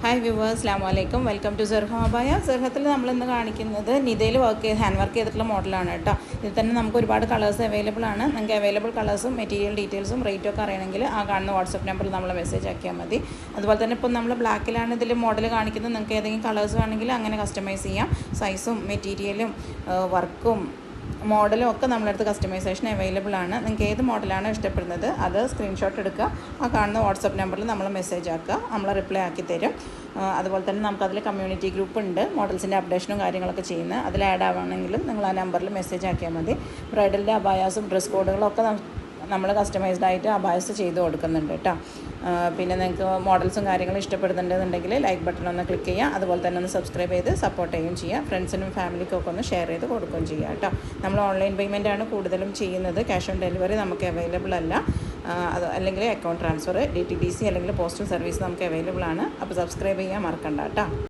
Hi viewers, അസ്സലാമു അലൈക്കും. Welcome to സെർഹ അബായ. സെർഹത്തിൽ നമ്മളിന്ന് കാണിക്കുന്നത് നിതയിൽ ഹാൻഡ് വർക്ക് ചെയ്തിട്ടുള്ള മോഡലാണ് കേട്ടോ. ഇതിൽ തന്നെ നമുക്ക് ഒരുപാട് കളേഴ്സ് അവൈലബിൾ ആണ്. നിങ്ങൾക്ക് അവൈലബിൾ കളേഴ്സും മെറ്റീരിയൽ ഡീറ്റെയിൽസും റേറ്റും ഒക്കെ അറിയണമെങ്കിൽ ആ കാണുന്ന വാട്സപ്പ് നമ്പറിൽ നമ്മൾ മെസ്സേജ് ആക്കിയാൽ മതി. അതുപോലെ തന്നെ ഇപ്പോൾ നമ്മൾ ബ്ലാക്കിലാണ് ഇതിൽ മോഡൽ കാണിക്കുന്നത്. നിങ്ങൾക്ക് ഏതെങ്കിലും കളേഴ്സ് വേണമെങ്കിൽ അങ്ങനെ കസ്റ്റമൈസ് ചെയ്യാം. സൈസും മെറ്റീരിയലും വർക്കും മോഡലും ഒക്കെ നമ്മളടുത്ത് കസ്റ്റമൈസേഷൻ അവൈലബിൾ ആണ്. നിങ്ങൾക്ക് ഏത് മോഡലാണ് ഇഷ്ടപ്പെടുന്നത് അത് സ്ക്രീൻഷോട്ട് എടുക്കുക, ആ കാണുന്ന വാട്സപ്പ് നമ്പറിൽ നമ്മൾ മെസ്സേജ് ആക്കുക, നമ്മൾ റിപ്ലൈ ആക്കി തരും. അതുപോലെ തന്നെ നമുക്കതിൽ കമ്മ്യൂണിറ്റി ഗ്രൂപ്പ് ഉണ്ട്, മോഡൽസിൻ്റെ അപ്ഡേഷനും കാര്യങ്ങളൊക്കെ ചെയ്യുന്നത്. അതിൽ ആഡ് ആവുകയാണെങ്കിലും നിങ്ങൾ ആ നമ്പറിൽ മെസ്സേജ് ആക്കിയാൽ മതി. ബ്രൈഡലിൻ്റെ അബായാസും ഡ്രസ് കോഡുകളും ഒക്കെ നമ്മൾ കസ്റ്റമൈസ്ഡ് ആയിട്ട് അബായസ് ചെയ്ത് കൊടുക്കുന്നുണ്ട് കേട്ടോ. പിന്നെ നിങ്ങൾക്ക് മോഡൽസും കാര്യങ്ങളും ഇഷ്ടപ്പെടുന്നുണ്ടെന്നുണ്ടെങ്കിൽ ലൈക്ക് ബട്ടൺ ഒന്ന് ക്ലിക്ക് ചെയ്യുക. അതുപോലെ തന്നെ ഒന്ന് സബ്സ്ക്രൈബ് ചെയ്ത് സപ്പോർട്ട് ചെയ്യുകയും ചെയ്യുക. ഫ്രണ്ട്സിനും ഫാമിലിക്കും ഒക്കെ ഒന്ന് ഷെയർ ചെയ്ത് കൊടുക്കുകയും ചെയ്യുക കേട്ടോ. നമ്മൾ ഓൺലൈൻ പേയ്മെൻറ്റാണ് കൂടുതലും ചെയ്യുന്നത്. ക്യാഷ് ഓൺ ഡെലിവറി നമുക്ക് അവൈലബിൾ അല്ല. അത് അല്ലെങ്കിൽ അക്കൗണ്ട് ട്രാൻസ്ഫർ, DTDC അല്ലെങ്കിൽ പോസ്റ്റൽ സർവീസ് നമുക്ക് അവൈലബിൾ ആണ്. അപ്പോൾ സബ്സ്ക്രൈബ് ചെയ്യാൻ മറക്കണ്ട കേട്ടോ.